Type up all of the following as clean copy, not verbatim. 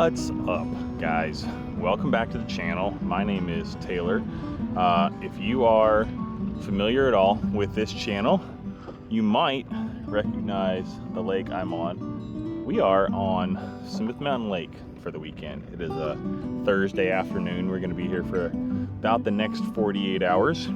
What's up, guys? Welcome back to the channel. My name is Taylor. If you are familiar at all with this channel, you might recognize the lake I'm on. We are on Smith Mountain Lake for the weekend. It is a Thursday afternoon. We're going to be here for about the next 48 hours.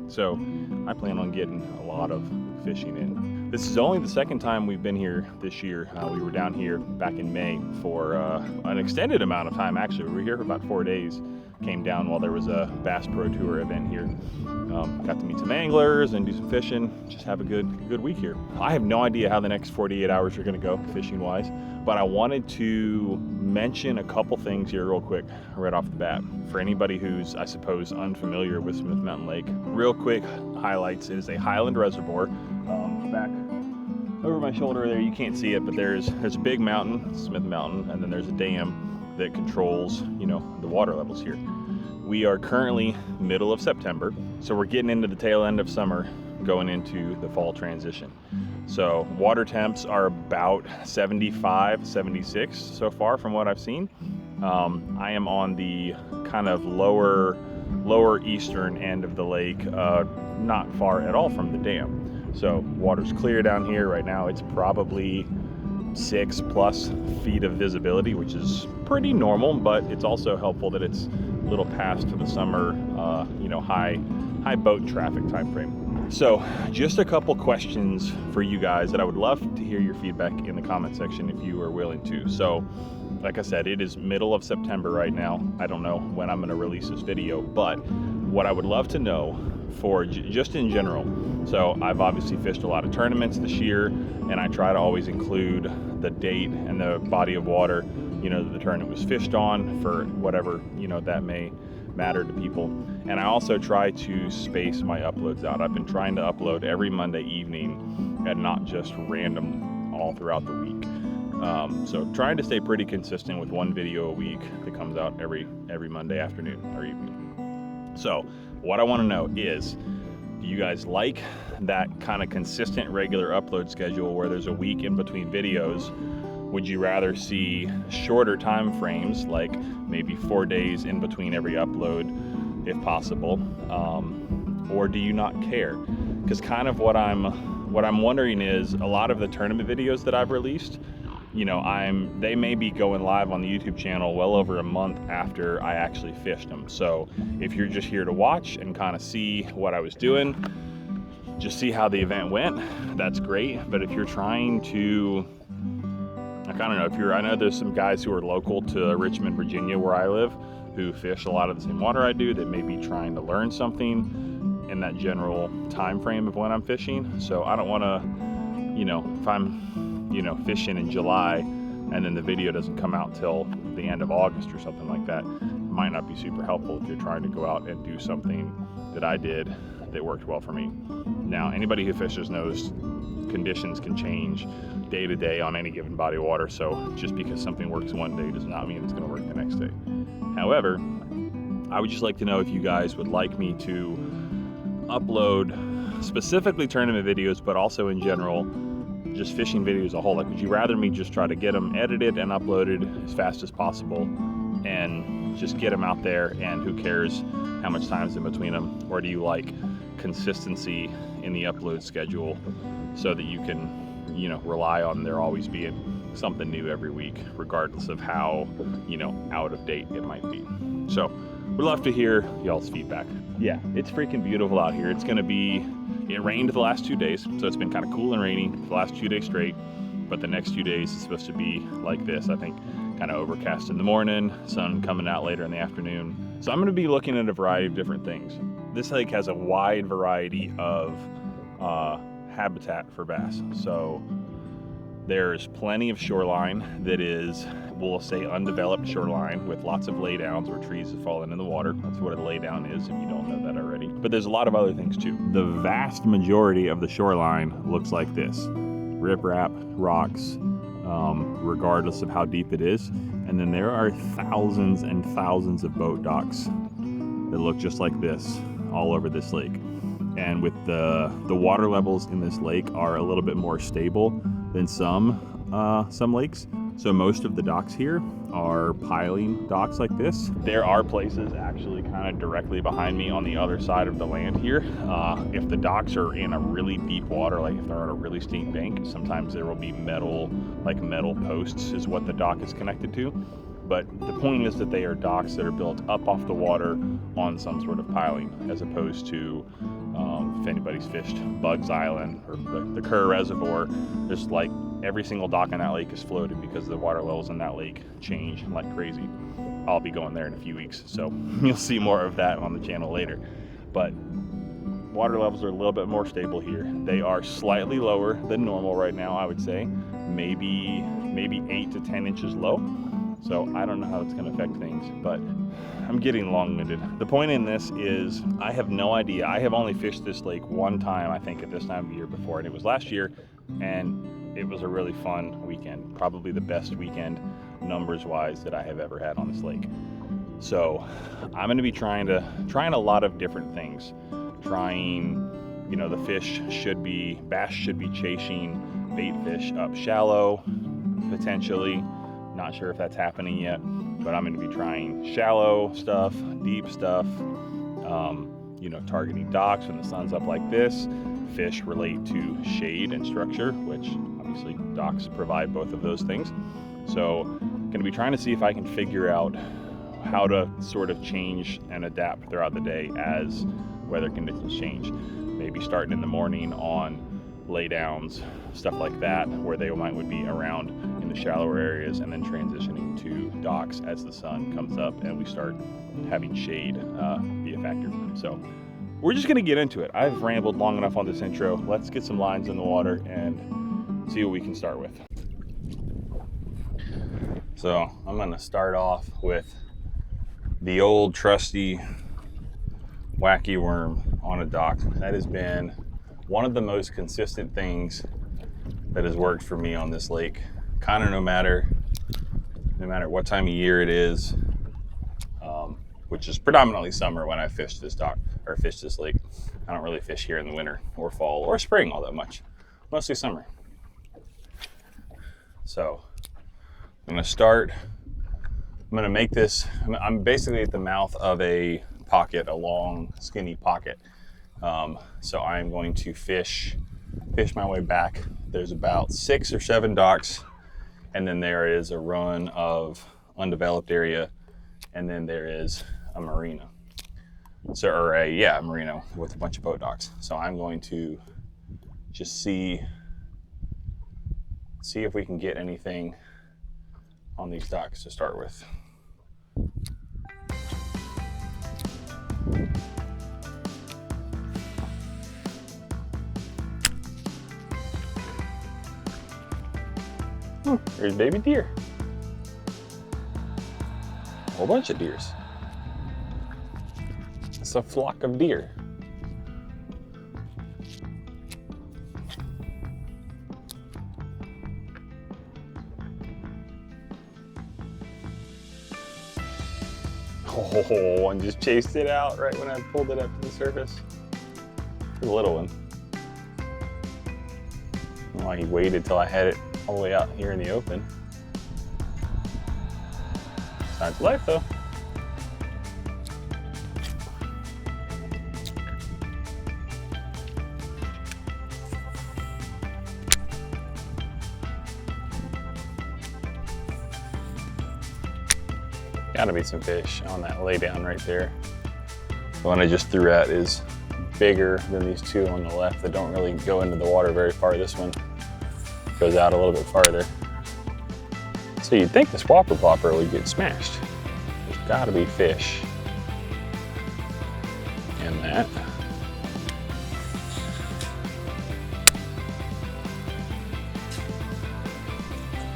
So I plan on getting a lot of fishing in. This is only the second time we've been here this year. We were down here back in May for an extended amount of time. Actually, we were here for about 4 days. Came down while there was a Bass Pro Tour event here. Got to meet some anglers and do some fishing. Just have a good week here. I have no idea how the next 48 hours are going to go fishing wise, but I wanted to mention a couple things here real quick right off the bat. For anybody who's, I suppose, unfamiliar with Smith Mountain Lake, real quick highlights. It is a highland reservoir. Back over my shoulder there, you can't see it, but there's a big mountain, Smith Mountain, and then there's a dam that controls, the water levels here. We are currently middle of September, so we're getting into the tail end of summer, going into the fall transition. So water temps are about 75, 76 so far from what I've seen. I am on the kind of lower eastern end of the lake, not far at all from the dam. So water's clear down here right now. It's probably 6+ feet of visibility, which is pretty normal, but it's also helpful that it's a little past the summer, high boat traffic time frame. So just a couple questions for you guys that I would love to hear your feedback in the comment section if you are willing to. So like I said, it is middle of September right now. I don't know when I'm going to release this video, but what I would love to know for just in general. So I've obviously fished a lot of tournaments this year, and I try to always include the date and the body of water, that the tournament was fished on for whatever, that may matter to people. And I also try to space my uploads out. I've been trying to upload every Monday evening and not just random all throughout the week. So trying to stay pretty consistent with one video a week that comes out every Monday afternoon or evening. So what I want to know is, do you guys like that kind of consistent regular upload schedule where there's a week in between videos? Would you rather see shorter time frames, like maybe 4 days in between every upload if possible? Or do you not care? Because kind of what I'm wondering is, a lot of the tournament videos that I've released, they may be going live on the YouTube channel well over a month after I actually fished them. So if you're just here to watch and kind of see what I was doing, just see how the event went, that's great. But if you're trying to, I know there's some guys who are local to Richmond, Virginia, where I live, who fish a lot of the same water I do, that may be trying to learn something in that general time frame of when I'm fishing. So I don't want to, if I'm fishing in July and then the video doesn't come out till the end of August or something like that, it might not be super helpful if you're trying to go out and do something that I did that worked well for me. Now, anybody who fishes knows conditions can change day to day on any given body of water, so just because something works one day does not mean it's going to work the next day. However, I would just like to know if you guys would like me to upload specifically tournament videos, but also in general just fishing videos as a whole. Like, would you rather me just try to get them edited and uploaded as fast as possible and just get them out there, and who cares how much time is in between them? Or do you like consistency in the upload schedule so that you can rely on there always being something new every week, regardless of how out of date it might be? So we'd love to hear y'all's feedback. Yeah, it's freaking beautiful out here. It rained the last 2 days, so it's been kind of cool and rainy the last 2 days straight, but the next 2 days is supposed to be like this. I think kind of overcast in the morning, sun coming out later in the afternoon. So I'm going to be looking at a variety of different things. This lake has a wide variety of habitat for bass. So there's plenty of shoreline that is, we'll say, undeveloped shoreline with lots of laydowns where trees have fallen in the water. That's what a laydown is, if you don't know that already. But there's a lot of other things too. The vast majority of the shoreline looks like this. Riprap, rocks, regardless of how deep it is. And then there are thousands and thousands of boat docks that look just like this all over this lake. And with the water levels in this lake are a little bit more stable than some lakes. So most of the docks here are piling docks like this. There are places actually kind of directly behind me on the other side of the land here. If the docks are in a really deep water, like if they're on a really steep bank, sometimes there will be metal posts is what the dock is connected to. But the point is that they are docks that are built up off the water on some sort of piling, as opposed to if anybody's fished Bugs Island or the Kerr Reservoir, there's like every single dock in that lake is floated because the water levels in that lake change like crazy. I'll be going there in a few weeks, so you'll see more of that on the channel later. But water levels are a little bit more stable here. They are slightly lower than normal right now, I would say. Maybe 8 to 10 inches low. So I don't know how it's going to affect things, but I'm getting long-winded. The point in this is I have no idea. I have only fished this lake one time, I think, at this time of the year before, and it was last year, and it was a really fun weekend. Probably the best weekend numbers-wise that I have ever had on this lake. So I'm going to be trying a lot of different things. Trying, you know, the bass should be chasing bait fish up shallow, potentially. Not sure if that's happening yet, but I'm going to be trying shallow stuff, deep stuff, you know, targeting docks when the sun's up like this. Fish relate to shade and structure, which obviously docks provide both of those things. So going to be trying to see if I can figure out how to sort of change and adapt throughout the day as weather conditions change. Maybe starting in the morning on laydowns, stuff like that, where they would be around in the shallower areas, and then transitioning to docks as the sun comes up and we start having shade be a factor. So we're just gonna get into it. I've rambled long enough on this intro. Let's get some lines in the water and see what we can start with. So I'm gonna start off with the old trusty wacky worm on a dock. That has been one of the most consistent things that has worked for me on this lake, kind of no matter what time of year it is, which is predominantly summer when I fish this dock or fish this lake. I don't really fish here in the winter or fall or spring all that much, mostly summer. So I'm gonna make this, I'm basically at the mouth of a pocket, a long skinny pocket. So I'm going to fish my way back. There's about 6 or 7 docks, and then there is a run of undeveloped area, and then there is a marina. A marina with a bunch of boat docks. So I'm going to just see if we can get anything on these docks to start with. There's baby deer. A whole bunch of deers. It's a flock of deer. Oh, and just chased it out right when I pulled it up to the surface. It's a little one. I don't know why he waited till I had it all the way out here in the open. Signs of life though. Gotta be some fish on that lay down right there. The one I just threw at is bigger than these two on the left that don't really go into the water very far. This one goes out a little bit farther. So you'd think this whopper plopper would get smashed. There's gotta be fish in that.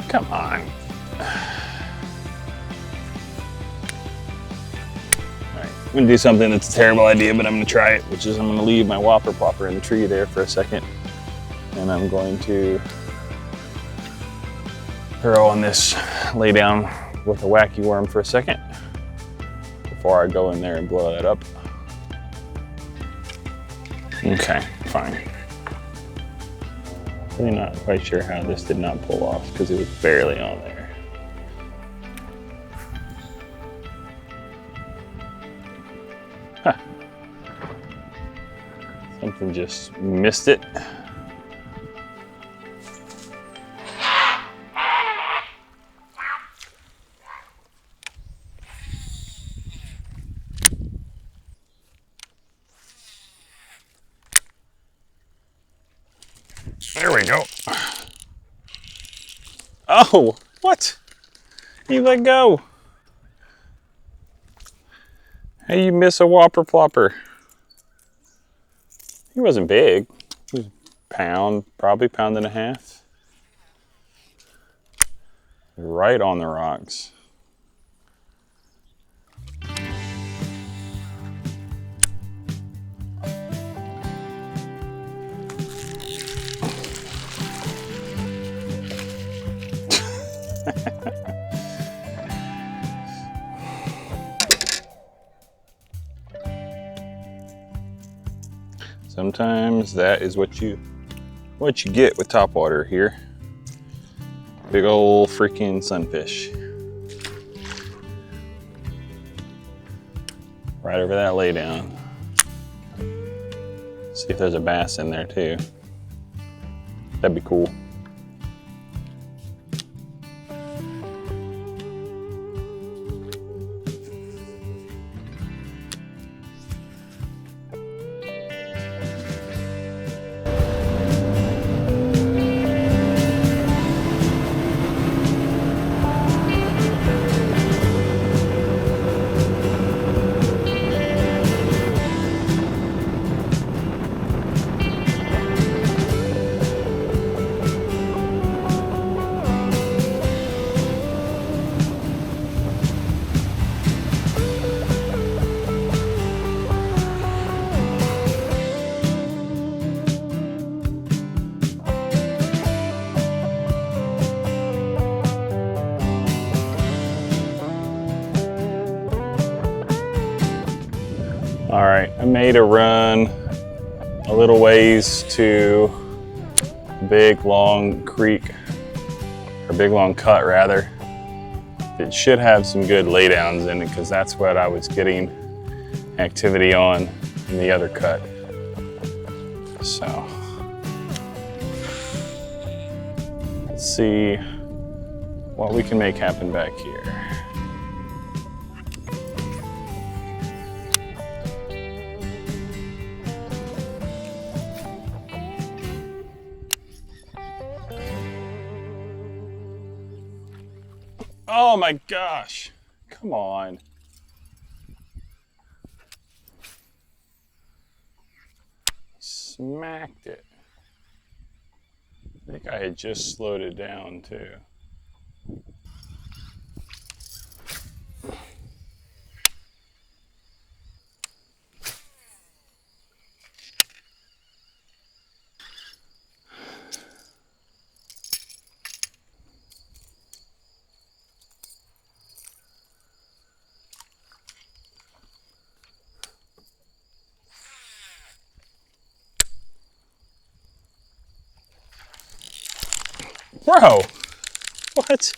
Come on. I'm gonna do something that's a terrible idea, but I'm gonna try it, which is I'm gonna leave my whopper plopper in the tree there for a second. And I'm going to throw on this lay down with a wacky worm for a second before I go in there and blow that up. Okay, fine. Really not quite sure how this did not pull off because it was barely on there. Something just missed it. There we go. Oh, what? You let go. Hey, you miss a whopper plopper. He wasn't big. He was a pound, probably pound and a half. Right on the rocks. Sometimes that is what you get with topwater here. Big old freaking sunfish. Right over that lay down. See if there's a bass in there too. That'd be cool. All right, I made a run a little ways to big long creek, or big long cut rather. It should have some good laydowns in it because that's what I was getting activity on in the other cut. So let's see what we can make happen back here. Oh my gosh, come on. Smacked it. I think I had just slowed it down too. Bro, what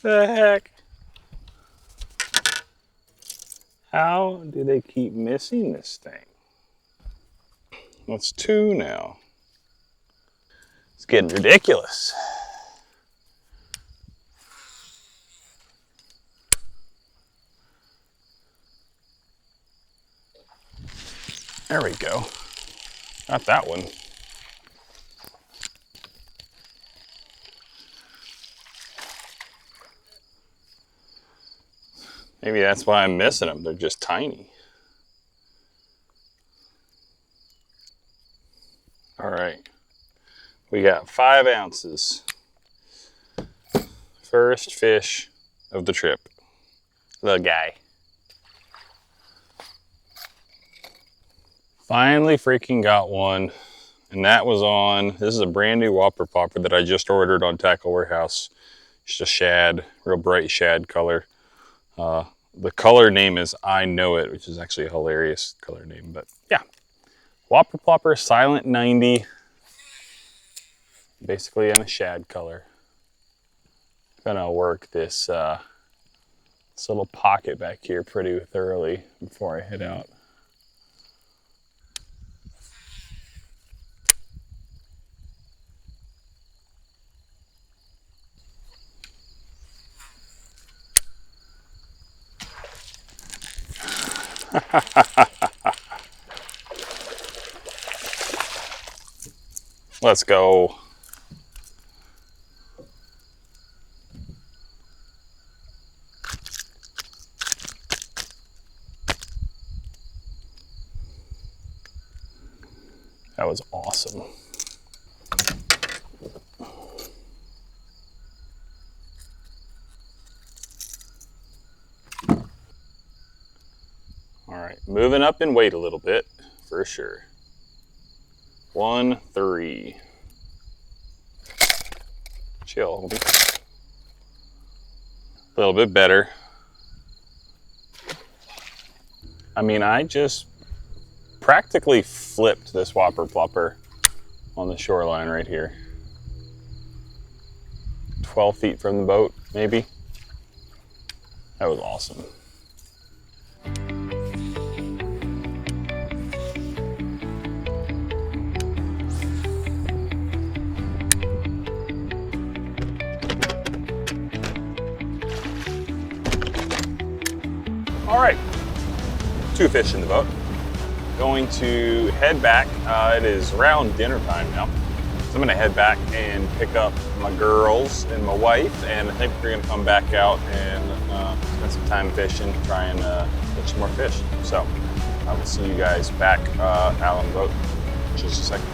the heck? How do they keep missing this thing? That's two now. It's getting ridiculous. There we go. Got that one. Maybe that's why I'm missing them. They're just tiny. All right. We got 5 ounces. First fish of the trip. The guy. Finally freaking got one. And that was on, this is a brand new whopper plopper that I just ordered on Tackle Warehouse. It's a shad, real bright shad color. The color name is I Know It, which is actually a hilarious color name, but yeah. Whopper plopper, Silent 90. Basically in a shad color. Gonna work this, this little pocket back here pretty thoroughly before I head out. Let's go. That was awesome. All right, moving up in weight a little bit for sure. 1-3. Chill, Holby. A little bit better. I mean, I just practically flipped this whopper plopper on the shoreline right here. 12 feet from the boat, maybe. That was awesome. All right, 2 fish in the boat. Going to head back. It is around dinner time now. So I'm gonna head back and pick up my girls and my wife, and I think we're gonna come back out and spend some time fishing, try and catch some more fish. So I will see you guys back out on the boat in just a second.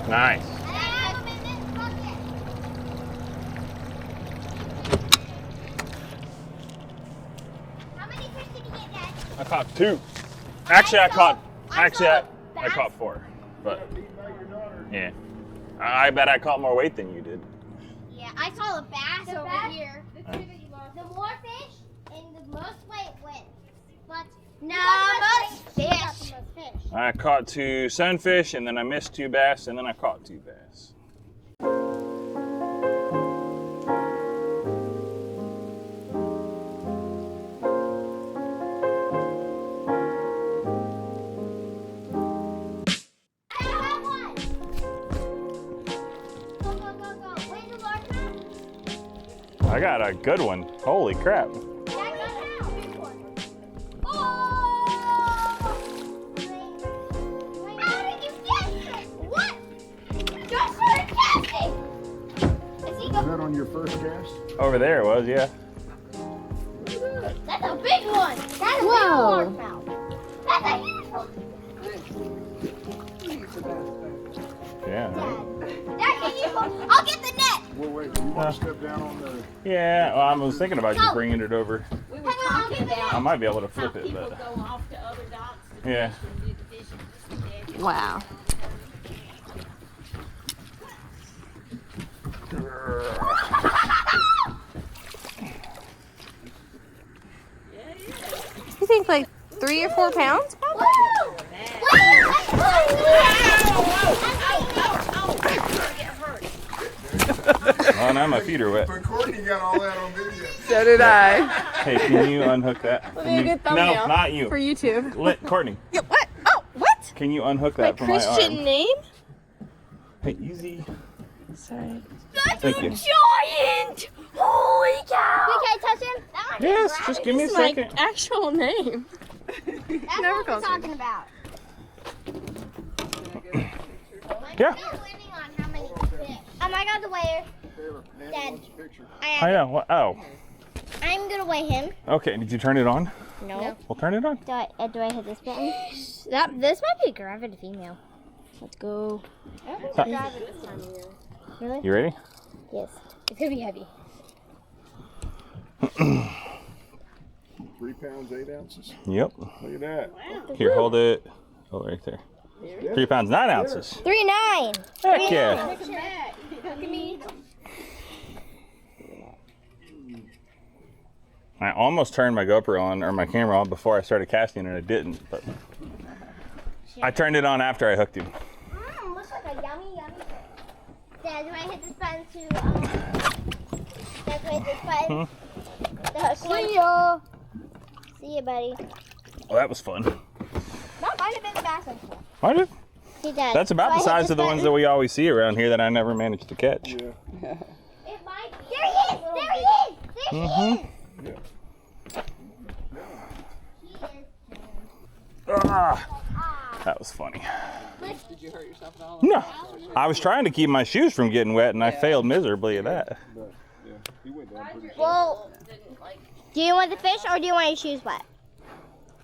Nice. How many fish did you get, Dad? I caught 2. Actually, I caught 4. But yeah, I bet I caught more weight than you did. Yeah, I saw a bass over here. The more fish and the most weight wins. But no, most fish. I caught 2 sunfish, and then I missed 2 bass, and then I caught 2 bass. I got a good one. Holy crap. Is that on your first cast? Over there it was, yeah. That's a big one. That's a big largemouth. That's a huge one. Yeah. Dad, can you? I'll get the net. Well, wait, you want to step down on the... Yeah, well, I was thinking about you bringing it over. We were talking about I might be able to how flip it, people but go off to other docks to yeah. do the fishing. Wow. You think like 3 or 4 pounds? Oh, now my feet are wet. But Courtney got all that on video. So did I. Hey, can you unhook that? That'd be a good thumbnail. No, not you. For YouTube. Courtney, Yeah, what? Oh, what? can you unhook My that from my Christian arm? name? Hey, easy. Sorry. Thank you. Giant! Holy cow! We can't touch him? That one Yes, just give me a This is my second. actual name. That's never what we're calls me. talking about. Yeah. We're winning on how many fish. I got to weigh Taylor, Nancy Dad. wants a picture. I know. What? Oh, I'm going to weigh him. okay. Did you turn it on? No. Well, turn it on. Do I hit this button? This might be a gravid female. Let's go. Really? You ready? Yes. It's going to be heavy. 3 pounds, 8 ounces. Yep. Look at that. Here, hold it. Hold it right there. 3 pounds, 9 ounces. 3.9. Heck yeah. I almost turned my GoPro on, or my camera on, before I started casting, and I didn't. But I turned it on after I hooked him. Looks like a yummy fish. Dad, do I hit this button to, Dad, do I hit this button? The hook one? See ya. See ya, buddy. Well, that was fun. That might have been the bass one. Might have. Hey, Dad. That's about the size of the ones that we always see around here that I never managed to catch. Yeah. It might be. There he is! There he is! There he is! Yeah. That was funny. Did you hurt yourself at all? No. I was trying to keep my shoes from getting wet and I failed miserably at that. But, yeah, he went down pretty fast. Well, do you want the fish or do you want your shoes wet?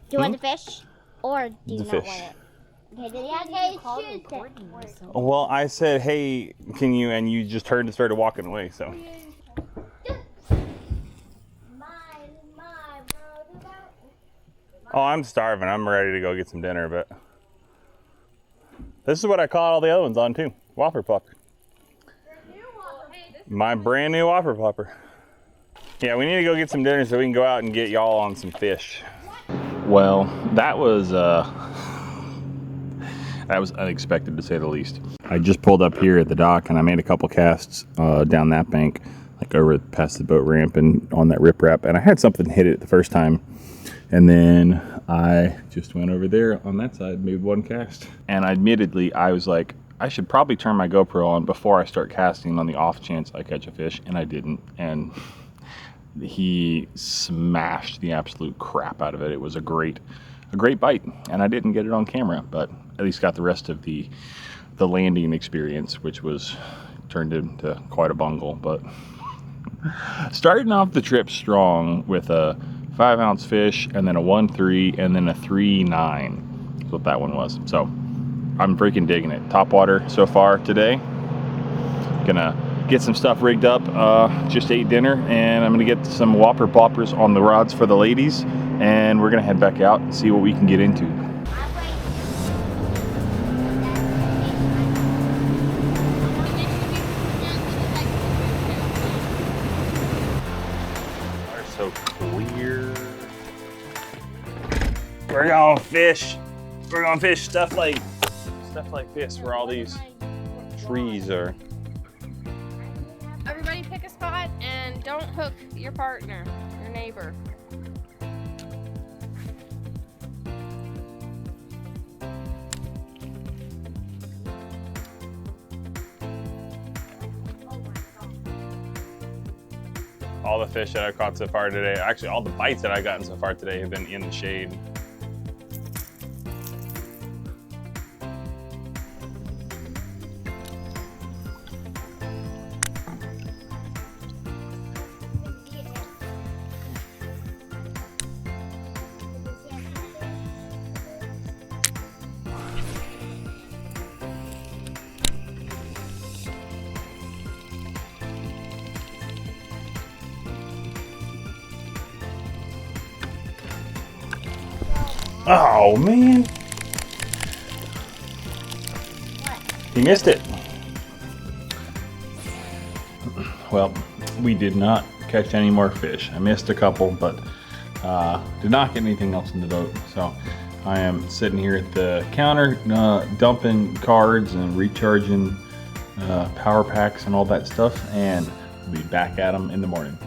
Do you want the fish or do you The not fish. want it? Okay, did he have his shoes wet? Well, I said, hey, can you, and you just turned and started walking away, so. Oh, I'm starving. I'm ready to go get some dinner, but this is what I caught all the other ones on too. Whopper plopper. My brand new whopper plopper. Yeah, we need to go get some dinner so we can go out and get y'all on some fish. Well, that was unexpected to say the least. I just pulled up here at the dock and I made a couple casts down that bank, like over past the boat ramp and on that riprap, and I had something hit it the first time. And then I just went over there on that side, made one cast. And admittedly, I was like, I should probably turn my GoPro on before I start casting on the off chance I catch a fish, and I didn't. And he smashed the absolute crap out of it. It was a great bite, and I didn't get it on camera, but at least got the rest of the landing experience, which was turned into quite a bungle. But starting off the trip strong with a 5-ounce fish, and then a 1.3, and then a 3.9 is what that one was. So I'm freaking digging it. Top water so far today. Gonna get some stuff rigged up. Just ate dinner, and I'm gonna get some whopper ploppers on the rods for the ladies, and we're gonna head back out and see what we can get into. So clear. We're gonna fish. We're gonna fish stuff like this where all these trees are. Everybody pick a spot and don't hook your partner, your neighbor. All the fish that I've caught so far today, actually all the bites that I've gotten so far today have been in the shade. Oh man! He missed it. Well, we did not catch any more fish. I missed a couple, but did not get anything else in the boat. So I am sitting here at the counter, dumping cards and recharging power packs and all that stuff, and we'll be back at them in the morning.